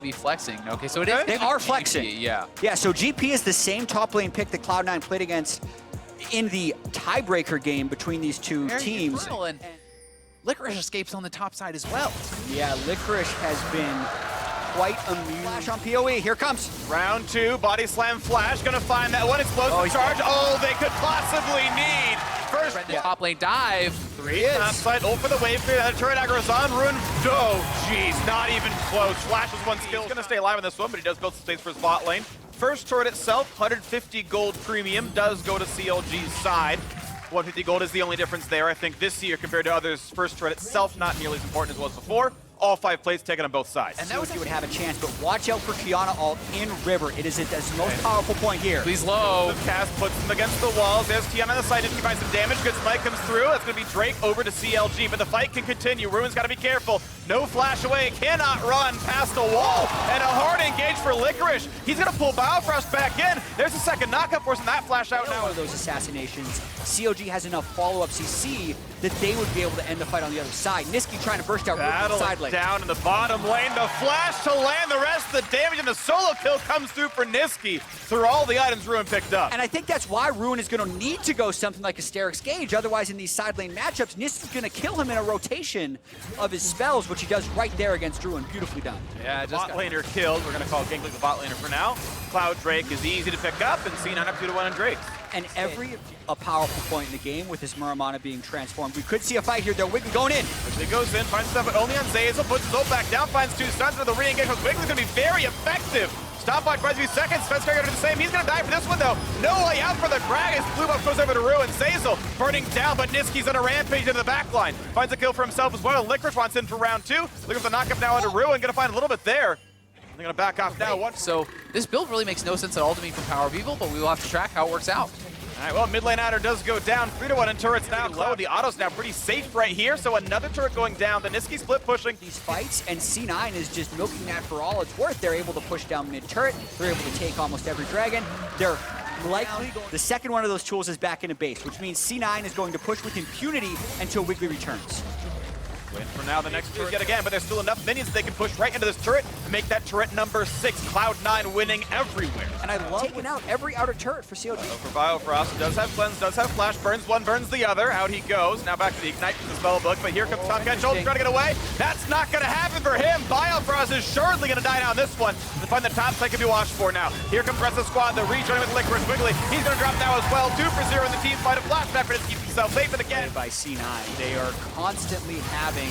be flexing. Okay, so it is. They are flexing. GP, yeah. Yeah, so GP is the same top lane pick that Cloud9 played against in the tiebreaker game between these two teams. And Licorice escapes on the top side as well. Yeah, Licorice has been quite immune. Flash on PoE, here comes. Round 2, body slam flash, gonna find that one explosive charge. Oh, they could possibly need. First, The top lane dive. 3 top side, ult for the wave clear, that turret aggro's on, Ruin. Oh, jeez, not even close. Flash is one skill. He's gonna stay alive in this one, but he does build some space for his bot lane. First turret itself, 150 gold premium, does go to CLG's side. 150 gold is the only difference there. I think this year, compared to others, first turret itself not nearly as important as it was before. All 5 plays taken on both sides. And that was would have a chance, but watch out for Kiana ult in River. It is its most powerful point here. Please low. The cast puts him against the walls. There's Kiana on the side, didn't find some damage. Good spike comes through. That's going to be Drake over to CLG, but the fight can continue. Ruin's got to be careful. No flash away, cannot run past the wall. And a hard engage for Licorice. He's going to pull Biofrost back in. There's a second knockup, forcing that flash out now. One of those assassinations, CLG has enough follow-up CC that they would be able to end the fight on the other side. Niski trying to burst out the side lane. Down in the bottom lane, the flash to land the rest of the damage, and the solo kill comes through for Niski through all the items Ruin picked up. And I think that's why Ruin is going to need to go something like Asterix Gauge. Otherwise, in these side lane matchups, Niski's going to kill him in a rotation of his spells, which he does right there against Ruin. Beautifully done. Yeah, just bot laner killed. We're going to call Gangly the bot laner for now. Cloud Drake is easy to pick up, and C9 up 2-1 on Drake. And every powerful point in the game with his Muramana being transformed. We could see a fight here, though. Wiggly going in. Wiggly goes in, finds stuff, but only on Zazel, puts his ult back down, finds 2 stuns with the re-engage. Wiggly's going to be very effective. Stop by twice a few seconds. Spencer going to do the same. He's going to die for this one, though. No way out for the Grag as Blue Buff goes over to Ruin. Zazel burning down, but Niski's on a rampage into the back line. Finds a kill for himself as well. Licorice wants in for round 2. Looking for the knockup now into Ruin. Going to find a little bit there. They're going to back off now. So this build really makes no sense at all to me from Power of Evil, but we will have to track how it works out. All right, well, mid lane adder does go down. 3-1 and turrets now low. The auto's now pretty safe right here, so another turret going down. The Niski split pushing. These fights, and C9 is just milking that for all it's worth. They're able to push down mid turret. They're able to take almost every dragon. They're likely the second one of those tools is back into base, which means C9 is going to push with impunity until Wiggly returns. Win for now, the next turret yet again, but there's still enough minions that they can push right into this turret and make that turret number 6. Cloud9 winning everywhere. And I love taking out every outer turret for CLG. For Biofrost, does have cleanse, does have flash, burns one, burns the other. Out he goes. Now back to the ignite with the spell book, but here comes Tom Kenchel trying to get away. That's not going to happen for him. Biofrost is surely going to die down this one. To find the top side can be watched for now. Here comes the rest of the squad. The rejoining with Licorice. Wiggly, he's going to drop now as well. 2 for 0 in the team fight. A flashback for him to keep himself safe and again. By C9, they are constantly having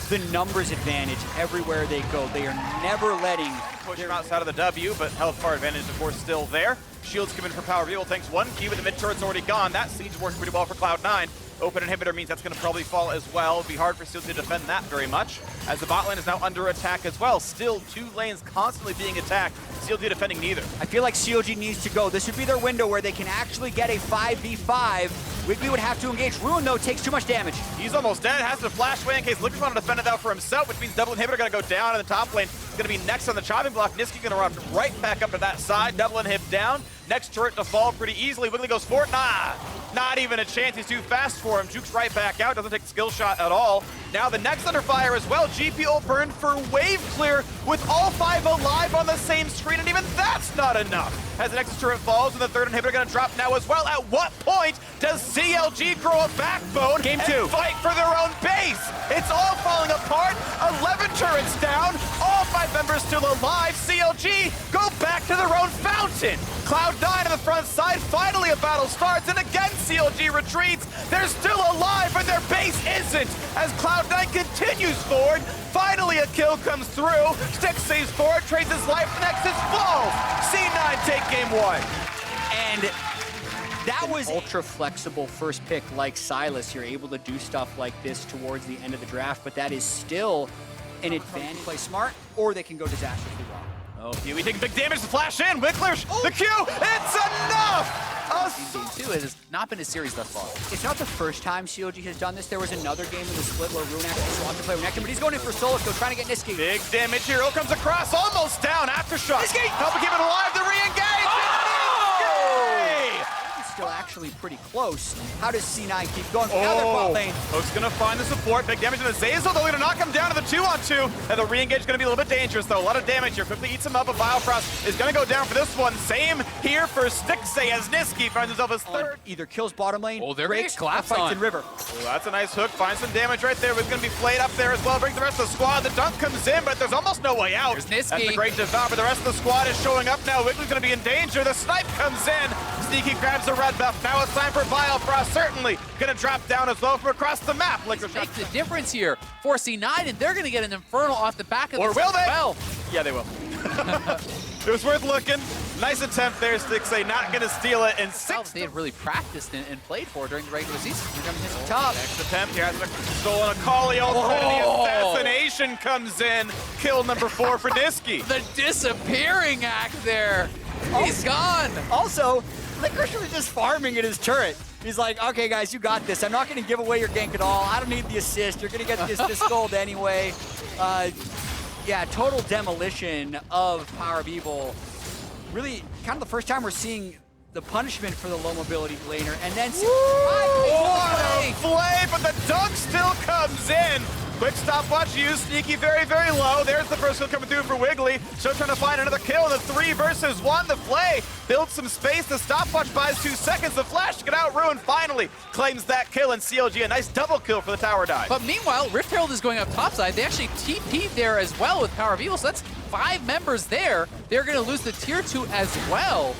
the numbers advantage everywhere they go. They are never letting push him outside of the W, but health bar advantage, of course, still there. Shields come in for Power of Evil, thanks 1 Q, but the mid turret's already gone. That siege works pretty well for Cloud9. Open inhibitor means that's going to probably fall as well. It'll be hard for CLG to defend that very much, as the bot lane is now under attack as well. Still 2 lanes constantly being attacked. CLG defending neither. I feel like CLG needs to go. This would be their window where they can actually get a 5v5. Wiggly would have to engage. Ruin, though, takes too much damage. He's almost dead. Has to flash away in case Licorice want to defend it out for himself, which means double inhibitor going to go down in the top lane. Going to be next on the chopping block. Niski going to run right back up to that side. Double inhib down. Next turret to fall pretty easily. Wiggly goes for it. Nah, not even a chance. He's too fast for him. Jukes right back out. Doesn't take the skill shot at all. Now the next under fire as well. GP ult burned for wave clear with all 5 alive on the same screen, and even that's not enough. As the next turret falls, and the third inhibitor going to drop now as well. At what point does CLG grow a backbone Game and 2 fight for their own base? It's all falling apart. 11 turrets down. All 5 members still alive. CLG go back to their own fountain. Cloud9 on the front side. Finally a battle starts, and again CLG retreats. They're still alive, but their base isn't. As Cloud9 continues forward, finally a kill comes through. Styx saves forward, trades his life, Nexus falls. C9 take game 1. And that was ultra flexible first pick like Silas. You're able to do stuff like this towards the end of the draft, but that is still an advantage. Play smart, or they can go disastrously wrong. Okay, we take big damage to flash in. Wickler, the Q, it's enough! Game 2 has not been a series thus far. It's not the first time CLG has done this. There was another game in the split where Ruin actually swapped to play with Nectar, but he's going in for solo kill, trying to get Niski. Big damage here. Ult comes across, almost down. Aftershock. Niski! Helping keep it alive. The re-engage. Oh! Still actually actually pretty close. How does C9 keep going? Now they're bot lane. Hook's gonna find the support. Big damage on the Zazel. They're gonna knock him down to the 2-on-2. And the re-engage is gonna be a little bit dangerous, though. A lot of damage here. Quickly eats him up. A Biofrost is gonna go down for this one. Same here for Stixay as Niski finds himself his third. Either kills bottom lane, Oh, they're gonna breaks, get collapsed fights on. in river. Oh, that's a nice hook. Finds some damage right there. It's gonna be flayed up there as well. Brings the rest of the squad. The dunk comes in, but there's almost no way out. There's Niski. That's the great devour. The rest of the squad is showing up now. Wiggly's gonna be in danger. The snipe comes in. Sneaky grabs the red buff. Now it's time for Biofrost. Certainly gonna drop down as well from across the map. Licorice Make the difference here for C9, and they're going to get an Infernal off the back of Or this will as they? well. Yeah, they will. It was worth looking. Nice attempt there, Stixay. Not gonna steal it in Themselves 6. they had really practiced and played for during the regular season. Here comes his top. Next attempt, he has stolen a Kali ult. Oh. The assassination comes in. Kill number 4 for Niski. The disappearing act there. He's gone. Also, Licorice was just farming in his turret. He's like, okay, guys, you got this. I'm not going to give away your gank at all. I don't need the assist. You're going to get this gold anyway. Yeah, total demolition of Power of Evil. Really, kind of the first time we're seeing the punishment for the low mobility laner. And then... What a play, but the dunk still comes in. Quick stopwatch used, Sneaky very, very low. There's the first kill coming through for Wiggly. Still trying to find another kill in the 3 versus 1. The play builds some space. The stopwatch buys 2 seconds. The flash to get out. Ruin finally claims that kill, and CLG a nice double kill for the tower dive. But meanwhile, Rift Herald is going up topside. They actually TP'd there as well with Power of Evil, so that's 5 members there. They're going to lose the tier 2 as well.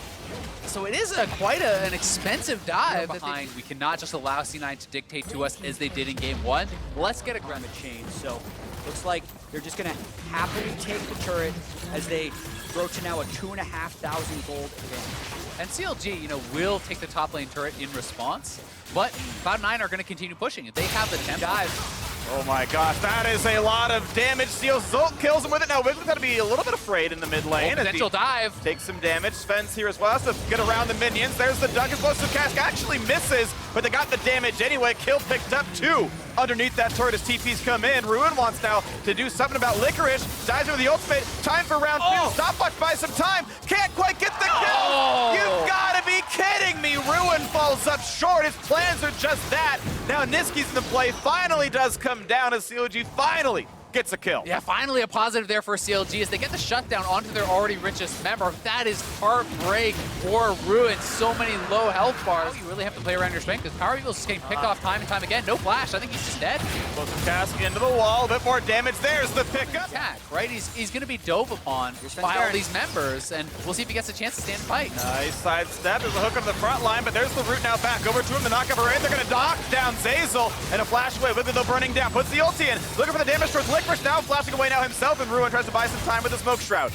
So it is quite an expensive dive. Behind. We cannot just allow C9 to dictate to us as they did in game 1. Let's get a Around the chain, so looks like they're just gonna happily take the turret as they grow to now a 2,500 gold advantage. And CLG, will take the top lane turret in response, but Cloud9 are going to continue pushing it. They have the tempo. Dive. Oh my gosh, that is a lot of damage. Steals Zolt, kills him with it. Now Wiggly's got to be a little bit afraid in the mid lane. Potential dive. Takes some damage. Sven's here as well. So get around the minions. There's the dunk. Explosive Cask actually misses, but they got the damage anyway. Kill picked up 2. Underneath that turret as TP's come in. Ruin wants now to do something about Licorice. Dives with the ultimate. Time for round 2. Stopwatch buys some time. Can't quite get the kill. You've got to be kidding me. Ruin falls up short. His plans are just that. Now Niski's in the play. Finally does come down as CLG finally gets a kill. Yeah, finally a positive there for CLG as they get the shutdown onto their already richest member. That is heartbreak for Ruin. So many low health bars. You really have to play around your strength because Power of Evil is just getting picked off time and time again. No flash. I think he's just dead. Explosive Cask into the wall. A bit more damage. There's the pickup. Attack, right? He's going to be dove upon by all these members, and we'll see if he gets a chance to stand and fight. Nice sidestep. There's a hook on the front line, but there's the route now back over to him. The knock up her in. They're going to knock down Zazel and a flash away. Wiggly though burning down. Puts the ulti in. Looking for the damage towards Licorice now. Flashing away now himself, and Ruin tries to buy some time with the smoke shroud.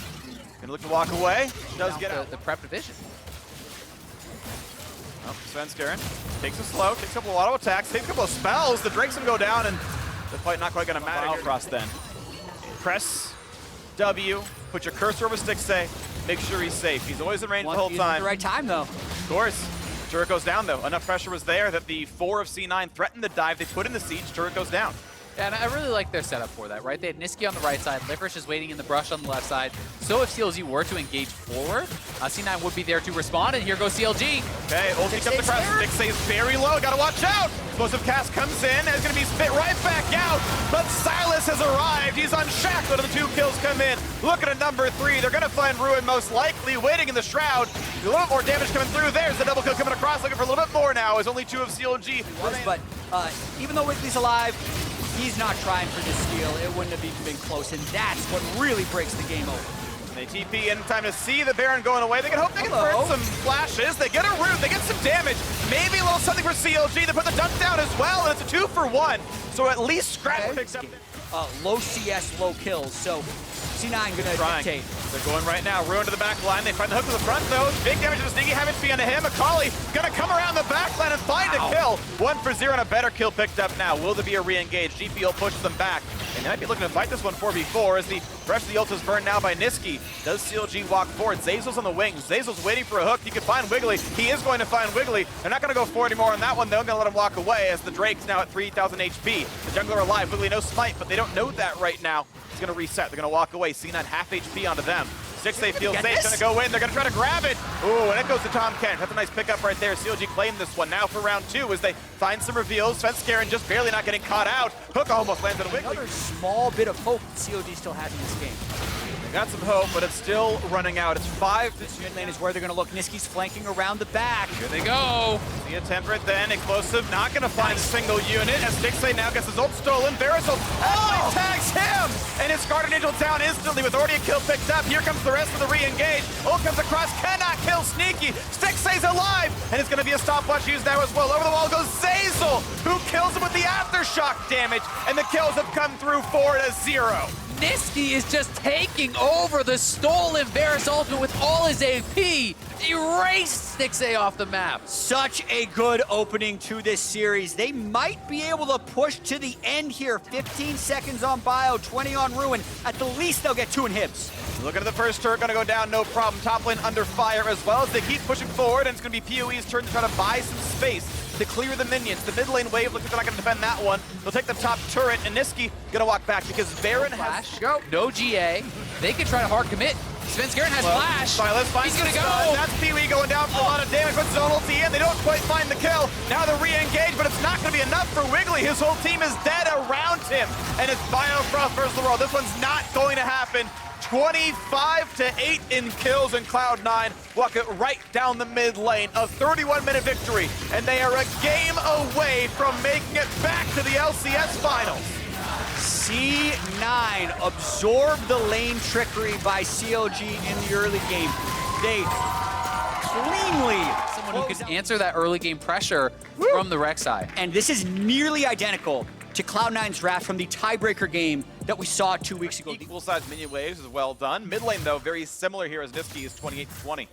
Gonna look to walk away. Does get out. The prep division. Oh, Sven's Karen takes it slow. Takes a couple of auto attacks. Takes a couple of spells. The Drake's gonna go down, and the fight not quite gonna matter. Biofrost then. Press W. Put your cursor over Stixay. Make sure he's safe. He's always in range the whole time. At the right time though. Of course. Turret goes down though. Enough pressure was there that the 4 of C9 threatened the dive. They put in the siege. Turret goes down. And I really like their setup for that, right? They had Niski on the right side, Licorice is waiting in the brush on the left side. So if CLG were to engage forward, C9 would be there to respond, and here goes CLG. Okay, ulti comes across. Stixay is very low, gotta watch out! Explosive Cask comes in, and is gonna be spit right back out, but Silas has arrived. He's unshackled, and the 2 kills come in. Look at a number 3. They're gonna find Ruin most likely, waiting in the Shroud. A little bit more damage coming through. There's the double kill coming across, looking for a little bit more now, as only 2 of CLG. But even though Wiggly's alive, he's not trying for the steal. It wouldn't have even been close, and that's what really breaks the game over. They TP in time to see the Baron going away. They can hope they can burn some flashes. They get a root. They get some damage. Maybe a little something for CLG. They put the dunk down as well, and it's a 2 for 1. So at least Scratch picks up. Low CS, low kills. So C9 gonna dictate. They're going right now. Ruin to the back line. They find the hook to the front though. Big damage to the Sneaky. Have HP onto him. Akali gonna come around the back line and find a kill. 1 for 0 and a better kill picked up now. Will there be a re-engage? GPL pushes them back. And they might be looking to fight this one 4v4 as the rest of the ult is burned now by Niski. Does CLG walk forward? Zazel's on the wings. Zazel's waiting for a hook. He can find Wiggly. He is going to find Wiggly. They're not going to go forward anymore on that one. They're going to let him walk away as the Drake's now at 3,000 HP. The jungler alive. Wiggly no smite, but they don't know that right now. He's going to reset. They're going to walk away. C9 half HP onto them. Stixay feels Get safe, this? gonna go in, they're gonna try to grab it. Ooh, and it goes to Tom Kent. That's a nice pickup right there. CLG claimed this one. Now for round 2 as they find some reveals. Svenskeren just barely not getting caught out. Hook almost lands on a Wiggly. Another small bit of hope CLG still has in this game. Got some hope, but it's still running out. It's 5 This mid lane is where they're going to look. Niski's flanking around the back. Here they go. The temperate then, explosive, not gonna find a single unit as Stixay now gets his ult stolen. Verisol actually tags him! And his Guardian Angel down instantly with already a kill picked up. Here comes the rest of the re-engage. Ult comes across, cannot kill Sneaky. Stixay's alive! And it's gonna be a stopwatch used now as well. Over the wall goes Zeyzal, who kills him with the aftershock damage. And the kills have come through 4-0. Niski is just taking over the stolen Varus ultimate with all his AP. Erased Stixay off the map. Such a good opening to this series. They might be able to push to the end here. 15 seconds on Bio, 20 on Ruin. At the least, they'll get 2 inhibs. Looking at the first turret, gonna go down, no problem. Top lane under fire as well as they keep pushing forward, and it's gonna be PoE's turn to try to buy some space to clear the minions. The mid lane wave looks like they're not gonna defend that one. They'll take the top turret, and Niski gonna walk back because Baron has... Flash, go. No GA. They can try to hard commit. Svenskeren has flash. Sorry, let's find He's gonna some go. stun. That's PoE going down for a lot of damage, but Zone ulti in. They don't quite find the kill. Now they're re-engaged, but it's not gonna be enough for Wiggly. His whole team is dead around him, and it's Biofrost versus the world. This one's not going to happen. 25-8 in kills, and Cloud9 walk it right down the mid lane. A 31-minute victory, and they are a game away from making it back to the LCS finals. C9 absorbed the lane trickery by CLG in the early game. They cleanly... Someone who can answer that early game pressure from the Rek'Sai. And this is nearly identical to Cloud9's draft from the tiebreaker game that we saw 2 weeks ago. Equal size minion waves is well done. Mid lane, though, very similar here as Niski is 28-20.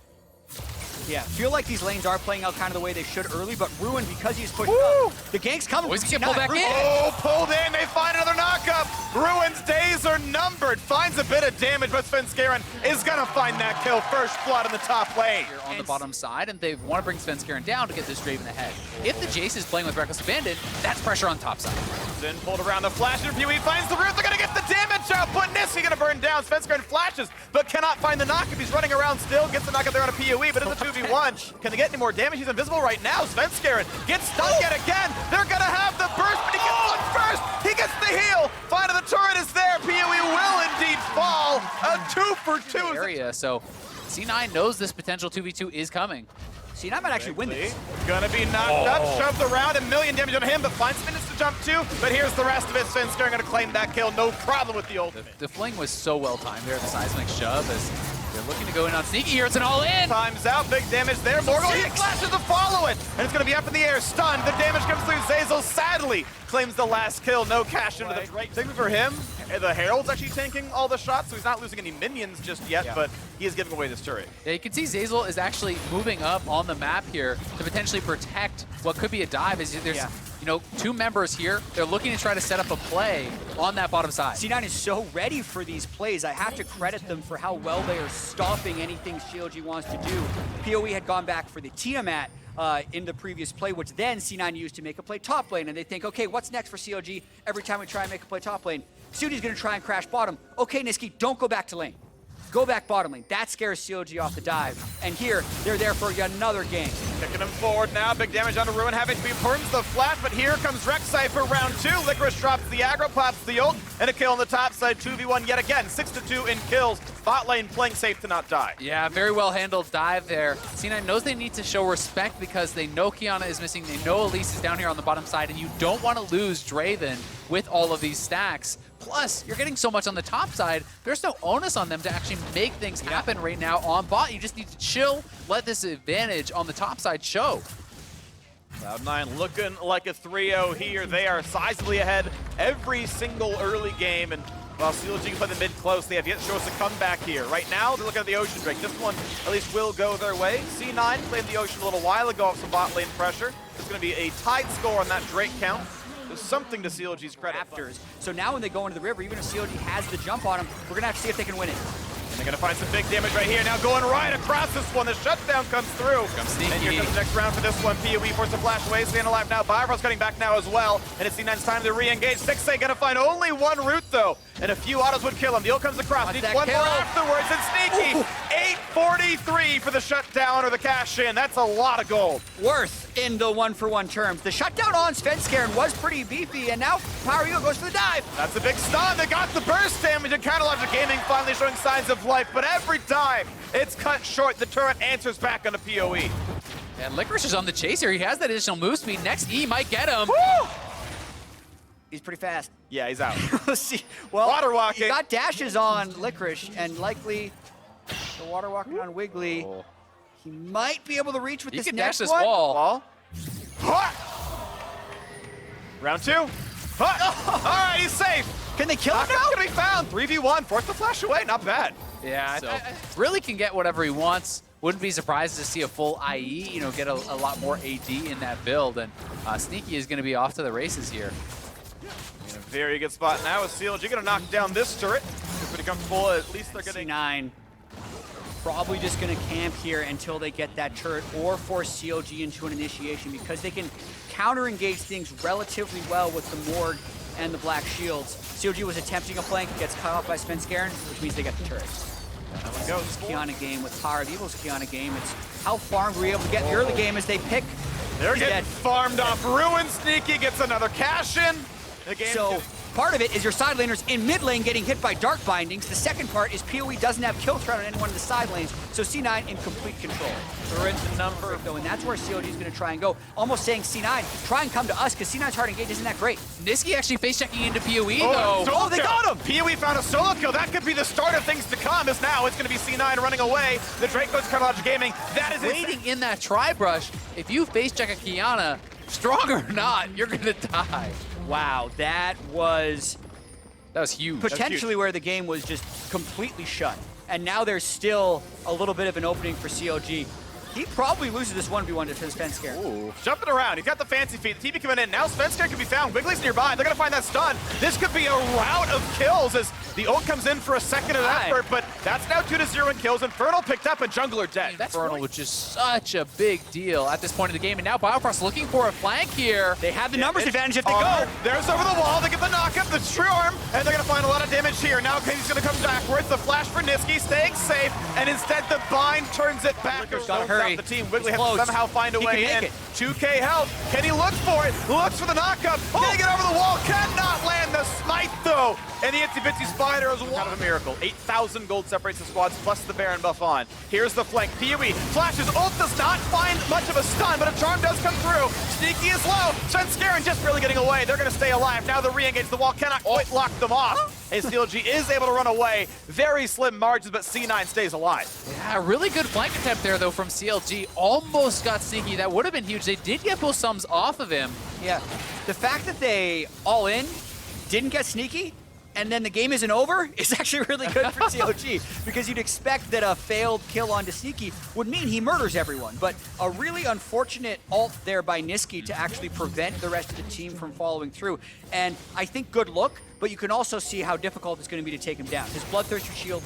Yeah, feel like these lanes are playing out kind of the way they should early, but Ruin, because he's pushed up, the gank's coming. Always get pulled back in. Oh, pulled in, they find another knockup. Ruin's days are numbered. Finds a bit of damage, but Svenskeren is gonna find that kill. First blood in the top lane. Here on the bottom side, and they want to bring Svenskeren down to get this Draven ahead. If the Jace is playing with Reckless Abandon, that's pressure on top side. Then pulled around the flash interview. He finds the root. They're gonna get the damage out. But Niski gonna burn down. Svenskeren flashes, but cannot find the knockup. He's running around still. Gets the knockup there on a PoE, but it's a 2v1. Can they get any more damage? He's invisible right now. Svenskeren gets stunned yet again. They're gonna have the burst, but he gets one first. He gets the heal. Finally, the turret is there. PoE will indeed fall. A 2-for-2 area, so C9 knows this potential 2v2 is coming. C9 might actually win this. Gonna be knocked up, shoved around, a million damage on him, but finds minutes to jump to. But here's the rest of it. Svenskeren gonna claim that kill, no problem with the ultimate. The fling was so well timed there, the seismic shove as they're looking to go in on Sneaky here. It's an all-in. Time's out, big damage there. Morgul, he flashes to follow it, and it's gonna be up in the air, stunned. The damage comes through. Zeyzal sadly claims the last kill, no cash into the right thing for him. The Herald's actually tanking all the shots, so he's not losing any minions just yet, but he is giving away this turret. Yeah, you can see Zeyzal is actually moving up on the map here to potentially protect what could be a dive. As there's, you know, 2 members here. They're looking to try to set up a play on that bottom side. C9 is so ready for these plays. I have to credit them for how well they are stopping anything CLG wants to do. PoE had gone back for the Tiamat in the previous play, which then C9 used to make a play top lane. And they think, okay, what's next for CLG? Every time we try and make a play top lane, CLG's gonna try and crash bottom. Okay, Niski, don't go back to lane. Go back bottom lane. That scares CLG off the dive. And here, they're there for another game. Picking him forward now, big damage onto Ruin, having to be burns the flash, but here comes Rek'Sai for round 2. Licorice drops the aggro, pops the ult, and a kill on the top side, 2v1 yet again. 6-2 in kills. Bot lane playing safe to not die. Yeah, very well handled dive there. C9 knows they need to show respect because they know Kiana is missing, they know Elise is down here on the bottom side, and you don't want to lose Draven with all of these stacks. Plus, you're getting so much on the top side, there's no onus on them to actually make things happen right now on bot. You just need to chill, let this advantage on the top side show. Cloud9 looking like a 3-0 here. They are sizably ahead every single early game, and while CLG can play the mid close, they have yet to show us a comeback here. Right now, they're looking at the Ocean Drake. This one at least will go their way. C9 played the Ocean a little while ago off some bot lane pressure. There's going to be a tied score on that Drake count. There's something to CLG's credit. So now when they go into the river, even if CLG has the jump on them, we're gonna have to see if they can win it. They're gonna find some big damage right here. Now going right across this one. The shutdown comes through. Sneaky. And here comes the next round for this one. PoE forced to flash away, staying alive now. Bioforce cutting back now as well. And it's C9's time to re-engage. 6A gonna find only one route though. And a few autos would kill him. The ult comes across. Needs one more afterwards. And Sneaky, 843 for the shutdown or the cash in. That's a lot of gold. Worth in the one-for-one terms. The shutdown on Svenskeren was pretty beefy, and now Power Eagle goes for the dive. That's a big stun. They got the burst damage, and KazaLoLL Gaming finally showing signs of life. But every time it's cut short, the turret answers back on the PoE. And Licorice is on the chase here. He has that additional move speed. Next E might get him. Woo! He's pretty fast. Yeah, he's out. Let's see. Well, Water walking. He got dashes on Licorice, and likely the water walking on Wiggly. Oh. He might be able to reach with He this can next dash this one. wall. Round two. All right, he's safe. Can they kill him Knockup's now? gonna be found. 3v1, forced to flash away. Not bad. Yeah, so really can get whatever he wants. Wouldn't be surprised to see a full IE, you know, get a lot more AD in that build. And Sneaky is going to be off to the races here. In a very good spot now with CLG gonna knock down this turret. They're pretty comfortable. At least they're getting. C9 probably just going to camp here until they get that turret or force CLG into an initiation, because they can counter-engage things relatively well with the Morg and the Black Shields. CLG was attempting a flank, gets cut off by Svenskeren, which means they get the turret. That one goes. Kiana game with Power of Evil's Kiana game. It's how far were we able to get in the early game as they pick. They're He's getting dead. farmed off. Ruin. Sneaky gets another cash in. The game So part of it is your side laners in mid lane getting hit by dark bindings. The second part is PoE doesn't have kill threat on any one of the side lanes, so C9 in complete control. turret number. Though, and that's where CLG is going to try and go. Almost saying C9, try and come to us, because C9's hard engage isn't that great. Niski actually face checking into PoE Oh, though. solo they kill. got him! PoE found a solo kill. That could be the start of things to come. As now it's going to be C9 running away. The Drake goes KazaLoLL Gaming. That is Waiting in that tri-brush. If you face check a Kiana, strong or not, you're going to die. Wow, that was That was huge. potentially where the game was just completely shut. And now there's still a little bit of an opening for CLG. He probably loses this 1v1 to Svenskeren. Ooh. Jumping around. He's got the fancy feet. The TP coming in. Now Svenskeren can be found. Wiggly's nearby. They're going to find that stun. This could be a rout of kills as the ult comes in for a second of effort, but that's now 2-0 in kills. Infernal picked up and Jungler dead. That's Infernal, which is such a big deal at this point of the game. And now Biofrost looking for a flank here. They have the numbers advantage if they Armor. go. There's over the wall. They get the knockup, the true arm, and they're going to find a lot of damage here. Now Katie's going to come backwards. The flash for Niski, staying safe, and instead the bind turns it back. Gotta hurry. The team. Wiggly has Close. to somehow find a He way can in. make it. 2K health. Can he look for it? Looks for the knockup. Can he get over the wall? Cannot land the smite though. And the Itsy Bitsy Spider is kind of a miracle. 8,000 gold separates the squads plus the Baron buff on. Here's the flank. PoE flashes. Ult does not find much of a stun, but a charm does come through. Sneaky is low. Svenskeren just barely getting away. They're going to stay alive. Now the re-engage. The wall cannot quite lock them off. As CLG is able to run away. Very slim margins, but C9 stays alive. Yeah, really good flank attempt there though from CLG. Almost got Sneaky. That would have been huge. They did get both sums off of him. Yeah, the fact that they all in didn't get Sneaky, and then the game isn't over is actually really good for CLG, because you'd expect that a failed kill onto Sneaky would mean he murders everyone, but a really unfortunate ult there by Niski to actually prevent the rest of the team from following through. And I think good look, but you can also see how difficult it's going to be to take him down. His Bloodthirster shield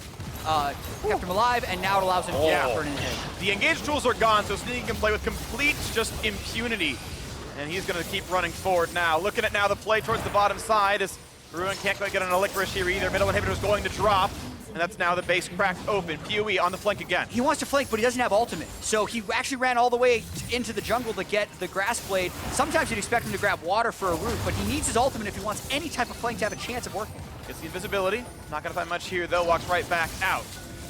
kept him alive, and now it allows him to burn in him. The engage tools are gone, so Sneaky can play with complete just impunity. And he's going to keep running forward now. Looking at now the play towards the bottom side as Ruin can't quite get on a Licorice here either. Middle inhibitor is going to drop, and that's now the base cracked open. PoE on the flank again. He wants to flank, but he doesn't have ultimate. So he actually ran all the way into the jungle to get the grass blade. Sometimes you'd expect him to grab water for a root, but he needs his ultimate if he wants any type of flank to have a chance of working. Gets the invisibility. Not going to find much here, though. Walks right back out.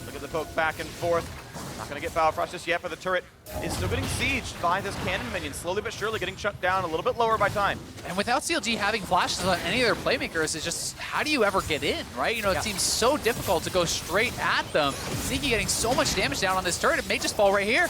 Look at the poke back and forth. Not going to get Biofrost just yet, but the turret is still getting sieged by this cannon minion. Slowly but surely getting shut down a little bit lower by time. And without CLG having flashes on any of their playmakers, it's just, how do you ever get in, right? You know, it seems so difficult to go straight at them. Sneaky getting so much damage down on this turret, it may just fall right here.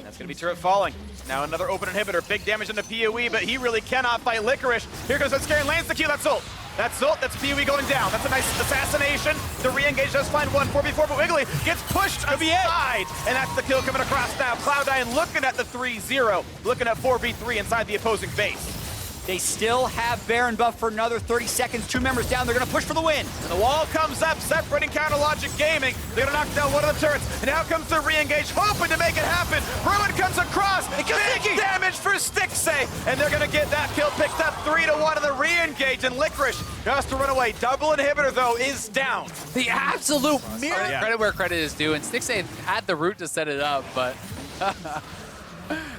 That's going to be turret falling. Now another open inhibitor. Big damage into PoE, but he really cannot fight Licorice. Here goes Svenskeren, lands the Q. That's ult. That's ult. That's PoE going down. That's a nice assassination. The re-engage does find one. 4v4, but Wiggly gets pushed aside. And that's the kill coming across now. Cloud9 looking at the 3-0. Looking at 4v3 inside the opposing base. They still have Baron buff for another 30 seconds. 2 members down. They're going to push for the win. And the wall comes up, separating KazaLoLLCShighlights Gaming. They're going to knock down one of the turrets. And now comes the re-engage, hoping to make it happen. Ruin comes across. Big damage for Stixay. And they're going to get that kill picked up 3-1 in the re-engage. And Licorice has to run away. Double inhibitor, though, is down. The absolute mirror. Yeah. Credit where credit is due. And Stixay had the route to set it up, but...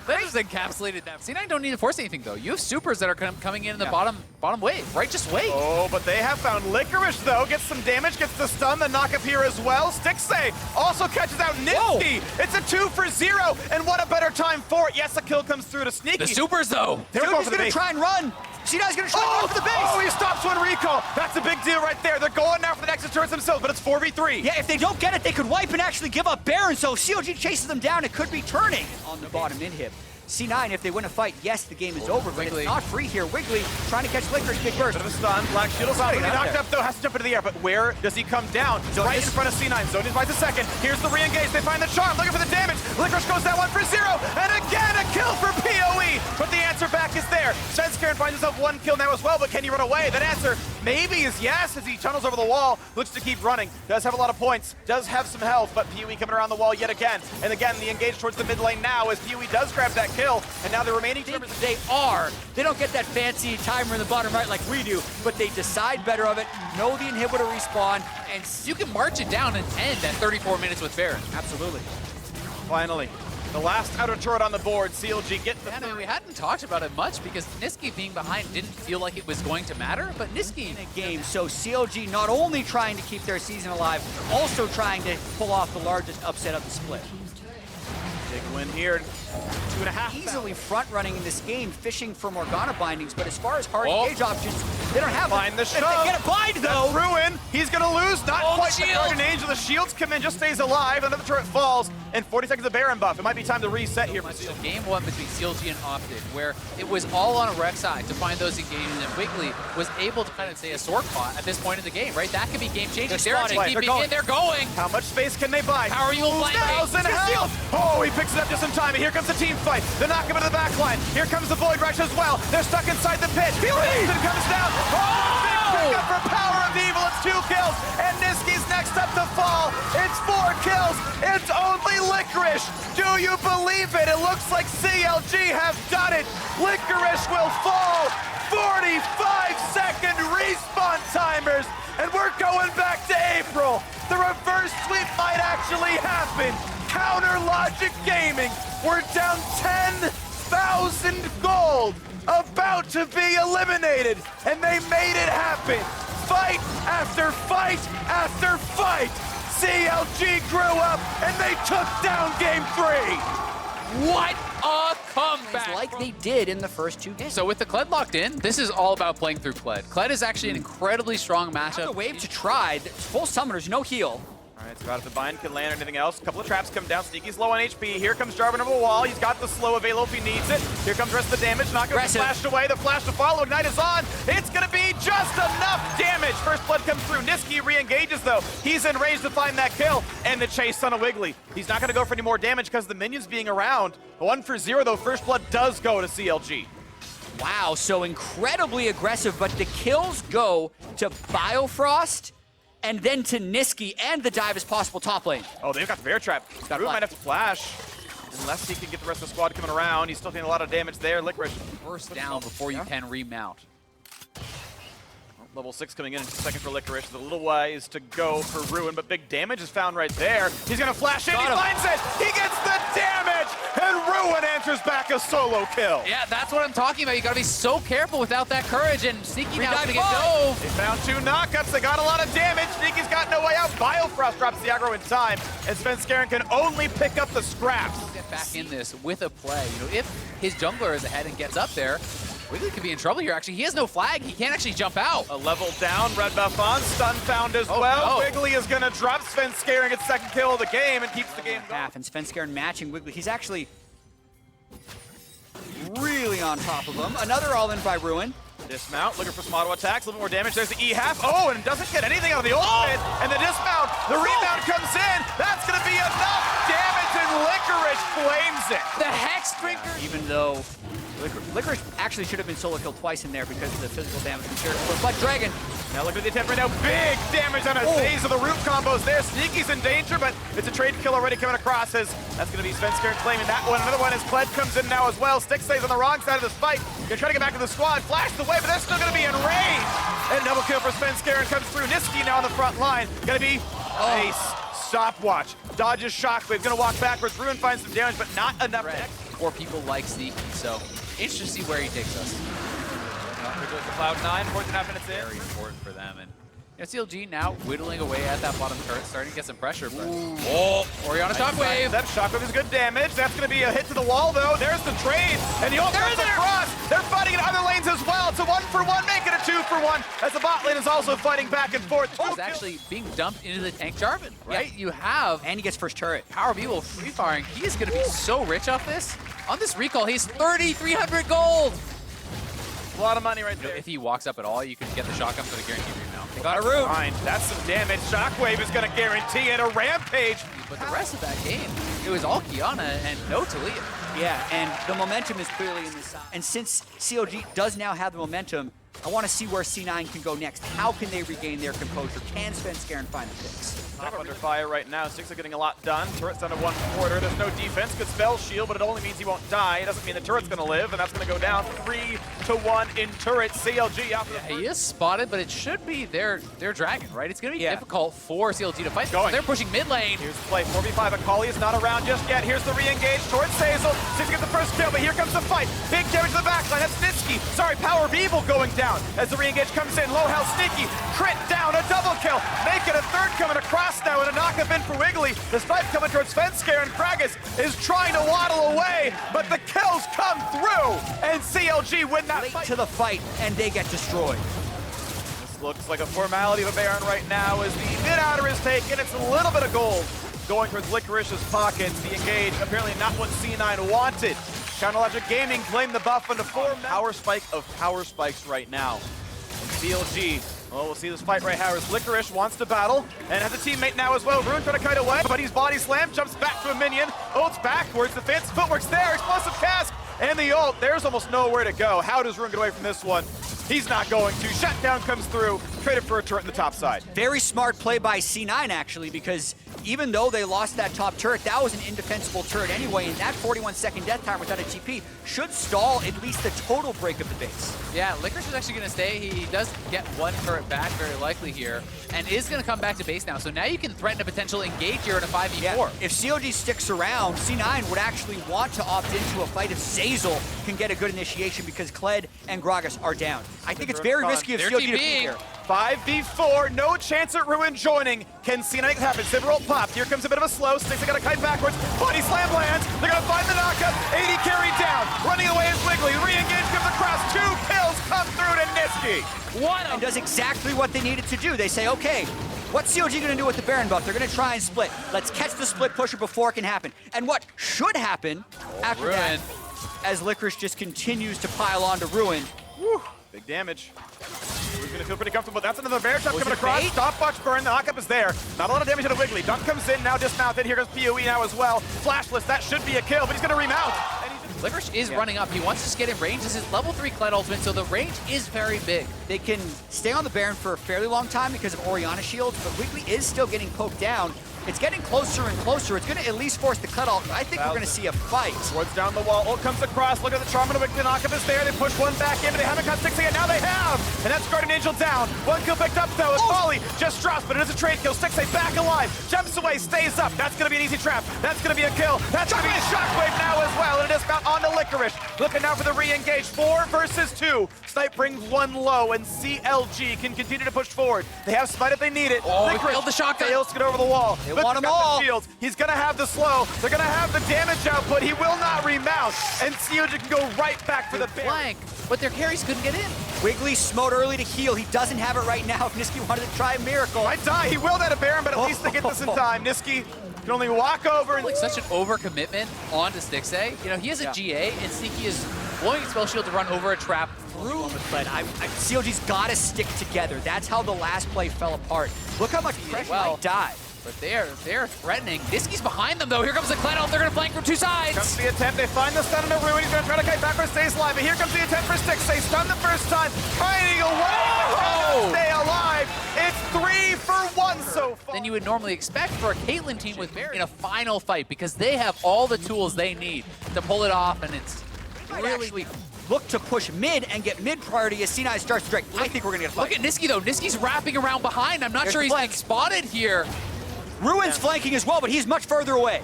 That just encapsulated that. C9 don't need to force anything, though. You have supers that are coming in the bottom wave, right? Just wait. Oh, but they have found Licorice, though. Gets some damage, gets the stun, the knock up here as well. Stixay also catches out Nifty. It's a 2 for 0, and what a better time for it. Yes, a kill comes through to Sneaky. The supers, though. They're going to try and run. C9's going to try and run for the base. Oh, he stops one recall. That's a big deal right there. They're going now for the Nexus turrets themselves, but it's 4v3. Yeah, if they don't get it, they could wipe and actually give up Baron, so CLG chases them down. It could be turning on the bottom inhib. C9, if they win a fight, yes, the game is over, but it's not free here. Wiggly trying to catch Licorice, big burst. Bit of a stun. Black Shield is on. When he knocked up, though, has to jump into the air, but where does he come down? Right in front of C9. Zonius buys a second. Here's the re-engage. They find the charm, looking for the damage. Licorice goes down 1 for 0, and again, a kill for PoE. But the answer back is there. Svenskeren finds himself 1 kill now as well, but can he run away? That answer maybe is yes, as he tunnels over the wall, looks to keep running. Does have a lot of points, does have some health, but PoE coming around the wall yet again. And again, the engage towards the mid lane now as PoE does grab that kill, and now the remaining members, they don't get that fancy timer in the bottom right like we do, but they decide better of it, know the inhibitor respawn, and you can march it down and end at 34 minutes with Baron. Absolutely. Finally, the last outer turret on the board. CLG get the... Yeah, I mean, we hadn't talked about it much because Nisqy being behind didn't feel like it was going to matter, but Nisqy in a game, so CLG not only trying to keep their season alive, also trying to pull off the largest upset of the split. Big win here. 2.5. Easily front running in this game, fishing for Morgana bindings, but as far as hard engage options, they don't have Find the shove. If they get a bind, though. Ruin, he's gonna lose. Not quite the target angel. The shields come in, just stays alive. Another turret falls, and 40 seconds of Baron buff. It might be time to reset here. So game 1 between CLG and Optic, where it was all on a rec side to find those engagements, and Wiggly was able to kind of say a sword pot at this point in the game, right? That could be game changing. They're going. How much space can they buy? How are you blind? 1,000 health. Oh, he picks it up just in time, and here comes the team fight. They knock him into the back line. Here comes the Void Rush as well. They're stuck inside the pit. Wilson comes down. Oh, big pickup for Power of Evil. It's 2 kills, and Nisqy's next up to fall. It's 4 kills. It's only Licorice. Do you believe it? It looks like CLG have done it. Licorice will fall. 45-second respawn timers, and we're going back to April. The reverse sweep might actually happen. Counter Logic Gaming, we're down 10,000 gold, about to be eliminated, and they made it happen. Fight after fight after fight. CLG grew up, and they took down game 3. What a comeback! Like they did in the first 2 games. So with the Kled locked in, this is all about playing through Kled. Kled is actually an incredibly strong matchup. The wave to try, full summoners, no heal. All right, so out of the bind, can land or anything else. A couple of traps come down. Sneaky's low on HP. Here comes Jarvan over the wall. He's got the slow available if he needs it. Here comes the rest of the damage. Not going to be flashed away. The flash to follow. Ignite is on. It's going to be just enough damage. First blood comes through. Nisqy re-engages, though. He's in range to find that kill. And the chase on a Wiggly. He's not going to go for any more damage because the minions being around. 1 for 0, though. First blood does go to CLG. Wow, so incredibly aggressive, but the kills go to Biofrost, and then to Nisqy, and the dive is possible top lane. Oh, they've got the bear trap. Ruin might have to flash. Unless he can get the rest of the squad coming around. He's still taking a lot of damage there. Licorice. Burst down before you can remount. Level 6 coming in just a second for Licorice. The little ways to go for Ruin, but big damage is found right there. He's going to flash in. He finds it. He gets the damage, and Ruin answers back a solo kill. Yeah, that's what I'm talking about. You got to be so careful without that courage, and Sneaky now going to get dove. They found 2 knockups. They got a lot of damage. Sneaky's got no way out. Biofrost drops the aggro in time, and Svenskeren can only pick up the scraps. Get back in this with a play. You know, if his jungler is ahead and gets up there, Wiggly could be in trouble here, actually. He has no flag. He can't actually jump out. A level down, red buff on, stun found as well. No. Wiggly is going to drop Svenskeren, gets second kill of the game, and keeps the game going. And Svenskeren matching Wiggly. He's actually really on top of him. Another all-in by Ruin. Dismount, looking for some auto attacks, a little more damage. There's the E-half. Oh, and doesn't get anything out of the ultimate. And the dismount, the rebound comes in. That's going to be enough damage, and Licorice flames it. The Hex Drinker. Even though Licorice actually should have been solo killed twice in there because of the physical damage from Sure. But Dragon. Now look at the attempt right now. Big damage on a phase of the root combos there. Sneaky's in danger, but it's a trade kill already coming across as that's going to be Svenskeren claiming that one. Another one as Kled comes in now as well. Stick stays on the wrong side of this fight. Gonna try to get back to the squad. Flashed away, but they're still going to be in range. And double kill for Svenskeren comes through. Niski now on the front line. Gonna be ace. Stopwatch. Dodges Shockwave. Gonna walk backwards. Ruin finds some damage, but not enough. Or people like Sneaky, so interesting to see where he takes us. Here goes the Cloud9, 4.5 minutes in. Very important for them. And CLG now whittling away at that bottom turret, starting to get some pressure. But Orianna Shockwave. That Shockwave is good damage. That's going to be a hit to the wall, though. There's the trade. And the ult comes across. They're fighting in other lanes as well. It's a 1-for-1, make it a 2-for-1. As the bot lane is also fighting back and forth. He's actually being dumped into the tank Jarvan, right? Yeah. You have And he gets first turret. Power B will free firing. He is going to be so rich off this. On this recall, he's 3,300 gold. A lot of money right there. If he walks up at all, you can get the shotgun for the guaranteed rebound. They got a root. Fine. That's some damage. Shockwave is going to guarantee it. A rampage. But the rest of that game, it was all Kiana and no Talia. Yeah, and the momentum is clearly in this side. And since CLG does now have the momentum, I want to see where C9 can go next. How can they regain their composure? Can Svenskeren find the fix? Top under fire right now. Six are getting a lot done. Turret's down to 1/4. There's no defense. Good spell shield, but it only means he won't die. It doesn't mean the turret's going to live, and that's going to go down 3-1 in turret. CLG out for the He is spotted, but it should be their dragon, right? It's going to be difficult for CLG to fight. Going. They're pushing mid lane. Here's the play. 4v5. Akali is not around just yet. Here's the re-engage towards Hazel. Six gets the first kill, but here comes the fight. Big damage to the backline. That's Nitsky. Sorry, Power of Evil going down as the re-engage comes in. Low health Sneaky. Crit down. A double kill. Make it a third coming across now, and a knock-up in for Wiggly. The snipe coming towards Svenskeren. Kragus is trying to waddle away, but the kills come through, and CLG win that fight. To the fight, and they get destroyed. This looks like a formality of a Baron right now as the mid-outer is taken. It's a little bit of gold going towards Licorice's pockets. The engage, apparently not what C9 wanted. Counterlogic Gaming claimed the buff into 4 power spike of power spikes right now. And CLG, well, we'll see this fight right here as Licorice wants to battle and has a teammate now as well. Ruin trying to kite away, but he's body slammed, jumps back to a minion, ults backwards, the fancy footwork's there, explosive cast, and the ult. There's almost nowhere to go. How does Ruin get away from this one? He's not going to. Shutdown comes through, traded for a turret in the top side. Very smart play by C9, actually, because even though they lost that top turret, that was an indefensible turret anyway, and that 41-second death time without a TP should stall at least the total break of the base. Yeah, Licorice is actually going to stay. He does get one turret back, very likely here, and is going to come back to base now. So now you can threaten a potential engage here in a 5v4. Yeah. If CLG sticks around, C9 would actually want to opt into a fight if Zazel can get a good initiation because Kled and Gragas are down. I think it's very risky of CLG to be here. 5v4, no chance at Ruin joining. Can C9 make it happen? Simmeralt popped. Here comes a bit of a slow. Sticks are going to kite backwards. Body slam lands. They're going to find the knockup. 80 carried down. Running away is Wiggly. Re-engage comes across. 2 kills come through to Niski. And does exactly what they needed to do. They say, okay, what's CLG going to do with the Baron buff? They're going to try and split. Let's catch the split pusher before it can happen. And what should happen after that, as Licorice just continues to pile on to Ruin. Whew, big damage. We're going to feel pretty comfortable. That's another bear trap coming across. Stopwatch burn. The knockup is there. Not a lot of damage to Wiggly. Dunk comes in, now dismounted. Here goes PoE now as well. Flashless, that should be a kill, but he's going to remount. Licorice is running up. He wants to just get in range. This is level 3 Kled ultimate, so the range is very big. They can stay on the Baron for a fairly long time because of Orianna shields, but Wiggly is still getting poked down. It's getting closer and closer. It's going to at least force the cut ult. I think we're going to see a fight. Swords down the wall. Ult comes across. Look at the Charm and Wiggly knockup is there. They push one back in, but they haven't got 6 yet. Now they have. And that's Guardian Angel down. One kill picked up, though. Folly just drops, but it is a trade kill. 6 back alive. Jumps away, stays up. That's going to be an easy trap. That's going to be a kill. That's going to be a shockwave now as well. And it is about on to Licorice. Looking now for the re-engage. 4 versus 2. Snipe brings 1 low, and CLG can continue to push forward. They have Smite if they need it. Licorice failed the shotgun. Fails to get over the wall. They want them all. He's going to have the slow. They're going to have the damage output. He will not remount. And CLG can go right back for the flank, but their carries couldn't get in. Wiggly smote early to heal. He doesn't have it right now. If Niski wanted to try a miracle. Might die. He will that a Baron, but at least they get this in time. Niski can only walk over. And like such an overcommitment onto Stixxay. You know, he has a GA, and Sneaky is blowing spell shield to run over a trap through. But CLG's got to stick together. That's how the last play fell apart. Look how much pressure might die. But they're threatening. Niski's behind them, though. Here comes the Cloud9. They're going to flank from two sides. Comes the attempt. They find the stun in a Ruin. He's going to try to kite backwards, stays alive. But here comes the attempt for Styx. They stun the first time. Kiting away, but cannot stay alive. It's 3 for 1 so far. Than you would normally expect for a Caitlyn team with Barry in a final fight, because they have all the tools they need to pull it off, and it's really... Look to push mid and get mid priority as C9 starts to drag. I think we're going to get a fight. Look at Niski, though. Niski's wrapping around behind. I'm not sure he's being spotted here. Ruin's flanking as well, but he's much further away.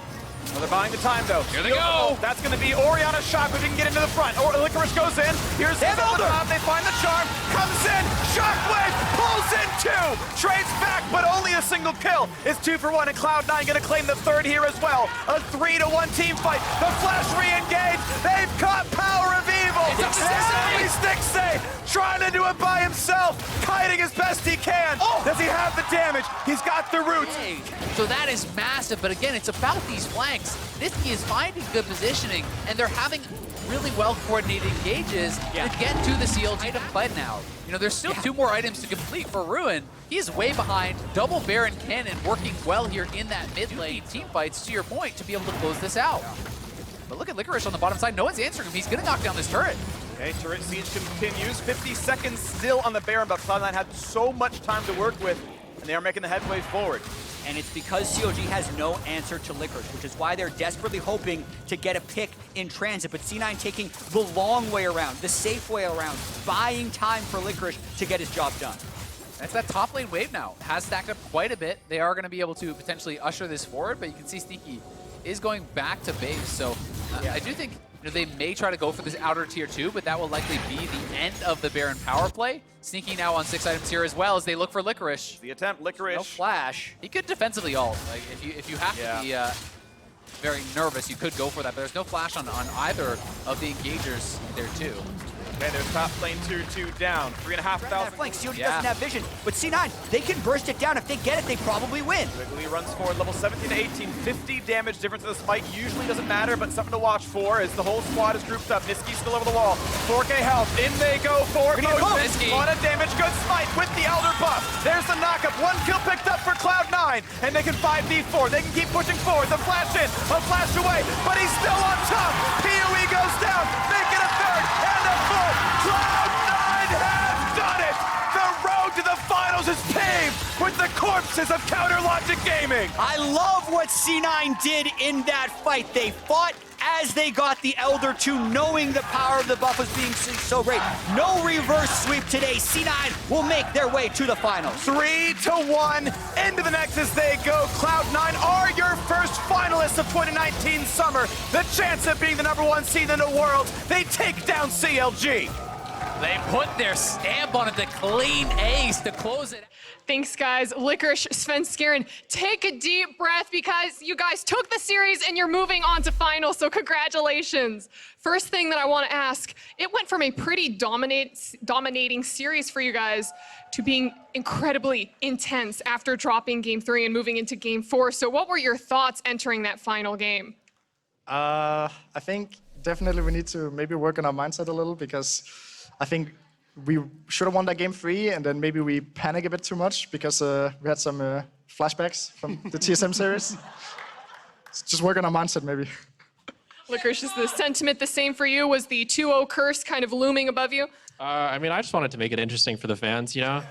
Well, they're buying the time, though. Here they go. That's going to be Orianna's shot, but didn't get into the front. Or Licorice goes in. Here's the top. They find the charm. Comes in. Shockwave pulls in 2. Trades back, but only a single kill. It's 2 for 1, and Cloud9 going to claim the third here as well. A 3-to-1 team fight. The Flash re-engage. They've caught Power of Evil. It's up to Stixxay trying to do it by himself. Kiting as best he can. Does he have the damage? He's got the roots. So that is massive, but again, it's about these flanks. Niski is finding good positioning, and they're having really well-coordinated engages to get to the CLG item fight now. You know, there's still 2 more items to complete for Ruin. He is way behind. Double Baron Cannon working well here in that mid lane team fights, to your point, to be able to close this out. But look at Licorice on the bottom side. No one's answering him. He's going to knock down this turret. Okay, turret siege continues. 50 seconds still on the Baron, but Cloud9 had so much time to work with, and they are making the headway forward. And it's because CLG has no answer to Licorice, which is why they're desperately hoping to get a pick in transit. But C9 taking the long way around, the safe way around, buying time for Licorice to get his job done. That's that top lane wave now. Has stacked up quite a bit. They are going to be able to potentially usher this forward, but you can see Sneaky is going back to base. So I do think they may try to go for this outer tier 2, but that will likely be the end of the Baron power play. Sneaky now on 6 items here as well as they look for Licorice. The attempt, Licorice. No flash. He could defensively ult. Like if you have to be very nervous, you could go for that. But there's no flash on either of the engagers there too. Okay, there's top lane 2-2 down. 3,500. Flank. CLG doesn't have vision, but C9, they can burst it down. If they get it, they probably win. Wiggly runs forward, level 17 to 18, 50 damage difference in the spike. Usually doesn't matter, but something to watch for as the whole squad is grouped up. Niski's still over the wall. 4K health. In they go for Niski. A lot of damage. Good smite with the Elder buff. There's the knockup. 1 kill picked up for Cloud9, and they can 5v4. They can keep pushing forward. The flash in, a flash away, but he's still on top. PoE goes down. They get a third and a fourth. Cloud9 has done it! The road to the finals is paved with the corpses of Counter Logic Gaming! I love what C9 did in that fight. They fought as they got the Elder 2, knowing the power of the buff was being so great. No reverse sweep today. C9 will make their way to the finals. 3-1 into the next as they go. Cloud9 are your first finalists of 2019 summer. The chance of being the #1 seed in the world. They take down CLG. They put their stamp on it, the clean ace to close it. Thanks, guys. Licorice, Svenskeren, take a deep breath because you guys took the series and you're moving on to finals, so congratulations. First thing that I want to ask, it went from a pretty dominating series for you guys to being incredibly intense after dropping Game 3 and moving into Game 4. So what were your thoughts entering that final game? I think definitely we need to maybe work on our mindset a little, because I think we should have won that Game 3, and then maybe we panic a bit too much because we had some flashbacks from the TSM series. So just work on our mindset, maybe. Licorice, is the sentiment the same for you? Was the 2-0 curse kind of looming above you? I mean, I just wanted to make it interesting for the fans, you know?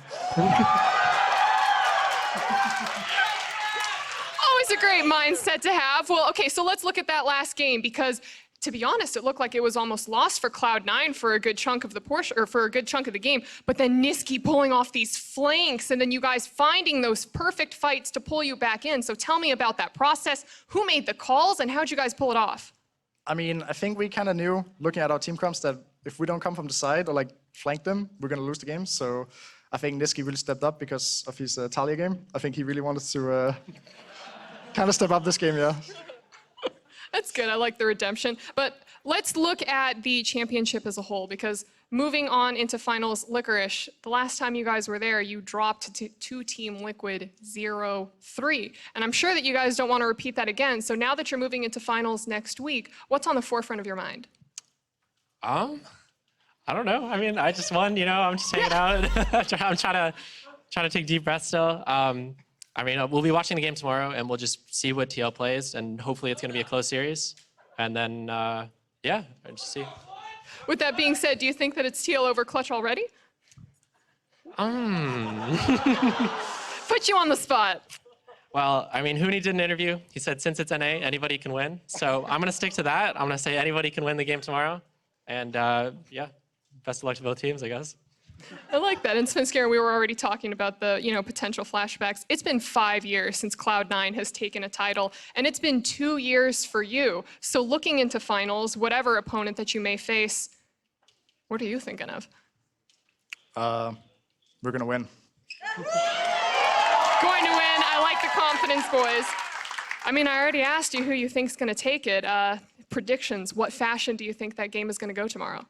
Always a great mindset to have. Well, okay, so let's look at that last game, because to be honest, it looked like it was almost lost for Cloud9 for a good chunk of the portion, or for a good chunk of the game. But then Niski pulling off these flanks, and then you guys finding those perfect fights to pull you back in. So tell me about that process. Who made the calls, and how'd you guys pull it off? I mean, I think we kind of knew, looking at our team comps, that if we don't come from the side or like flank them, we're going to lose the game. So I think Niski really stepped up because of his Talia game. I think he really wanted to kind of step up this game, yeah. That's good. I like the redemption. But let's look at the championship as a whole, because moving on into finals, Licorice, the last time you guys were there, you dropped to Team Liquid 0-3. And I'm sure that you guys don't want to repeat that again. So now that you're moving into finals next week, what's on the forefront of your mind? I don't know. I mean, I just won, you know, I'm just hanging out. I'm trying to take deep breaths still. I mean, we'll be watching the game tomorrow, and we'll just see what TL plays, and hopefully it's going to be a close series. And then, yeah, just see. With that being said, do you think that it's TL over Clutch already? Put you on the spot. Well, I mean, Hooney did an interview. He said, since it's NA, anybody can win. So I'm going to stick to that. I'm going to say anybody can win the game tomorrow. And yeah, best of luck to both teams, I guess. I like that. And Svenskeren, we were already talking about the potential flashbacks. It's been 5 years since Cloud9 has taken a title, and it's been 2 years for you. So looking into finals, whatever opponent that you may face, what are you thinking of? We're going to win. Going to win. I like the confidence, boys. I mean, I already asked you who you think's going to take it. Predictions. What fashion do you think that game is going to go tomorrow?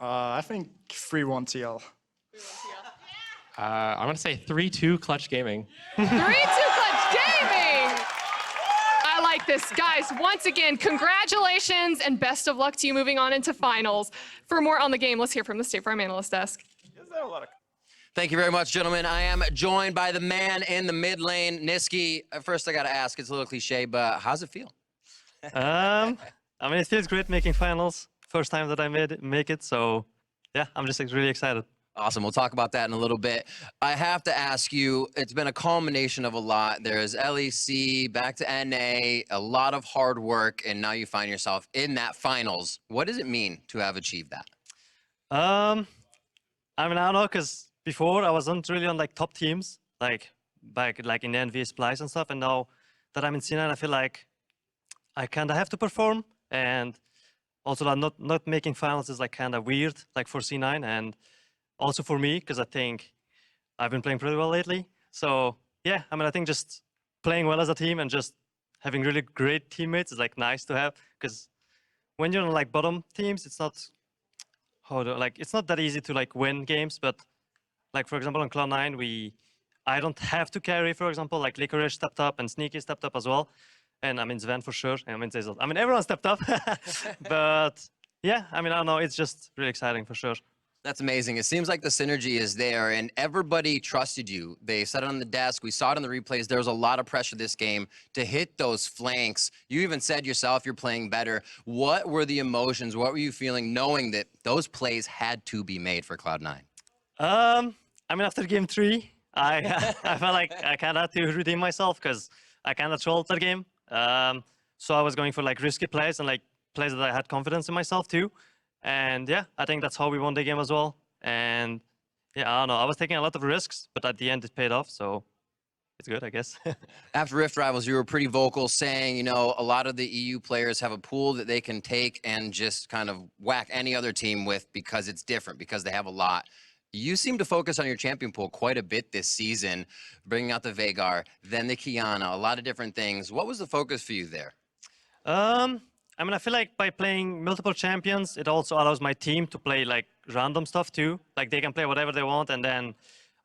I think 3-1 TL. I'm going to say 3-2 Clutch Gaming. 3-2 Clutch Gaming! I like this. Guys, once again, congratulations and best of luck to you moving on into finals. For more on the game, let's hear from the State Farm Analyst Desk. Thank you very much, gentlemen. I am joined by the man in the mid lane, Nisqy. First, I got to ask, it's a little cliche, but how's it feel? I mean, it feels great making finals. First time that I make it, so yeah, I'm just really excited. Awesome. We'll talk about that in a little bit. I have to ask you, it's been a culmination of a lot. There's LEC, back to NA, a lot of hard work, and now you find yourself in that finals. What does it mean to have achieved that? I mean, I don't know, because before I wasn't really on like top teams, like back like in the NV Splice and stuff, and now that I'm in C9, I feel like I kind of have to perform, and also like not making finals is like kind of weird, like for C9, and also for me, because I think I've been playing pretty well lately. So yeah, I mean, I think just playing well as a team and just having really great teammates is like nice to have, because when you're on like bottom teams, it's not it's not that easy to like win games. But like for example on Cloud9, I don't have to carry, for example, like Licorice stepped up and Sneaky stepped up as well. And I mean, Sven for sure. I mean, everyone stepped up. But yeah, I mean, I don't know. It's just really exciting for sure. That's amazing. It seems like the synergy is there, and everybody trusted you. They said it on the desk. We saw it in the replays. There was a lot of pressure this game to hit those flanks. You even said yourself you're playing better. What were the emotions? What were you feeling knowing that those plays had to be made for Cloud9? I mean, after game 3, I felt like I kind of had to redeem myself because I kind of trolled that game. So I was going for like risky plays and like plays that I had confidence in myself too. And yeah, I think that's how we won the game as well. And yeah, I don't know. I was taking a lot of risks, but at the end it paid off. So it's good, I guess. After Rift Rivals, you were pretty vocal saying, you know, a lot of the EU players have a pool that they can take and just kind of whack any other team with because it's different, because they have a lot. You seem to focus on your champion pool quite a bit this season, bringing out the Veigar, then the Kiana, a lot of different things. What was the focus for you there? I mean, I feel like by playing multiple champions, it also allows my team to play like random stuff too. Like they can play whatever they want, and then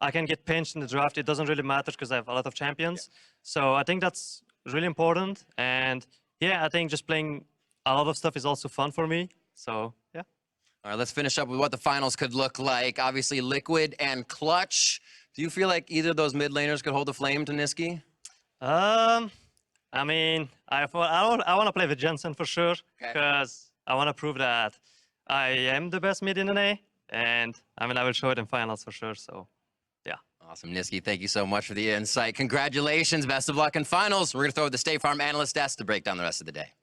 I can get pinched in the draft. It doesn't really matter because I have a lot of champions. Yeah. So I think that's really important. And yeah, I think just playing a lot of stuff is also fun for me. So yeah. All right, let's finish up with what the finals could look like. Obviously, Liquid and Clutch. Do you feel like either of those mid laners could hold the flame to Nisqy? I mean, I want to play with Jensen for sure, because I want to prove that I am the best mid in NA, and I mean, I will show it in finals for sure, so yeah. Awesome, Nisqy, thank you so much for the insight. Congratulations, best of luck in finals. We're going to throw the State Farm Analyst Desk to break down the rest of the day.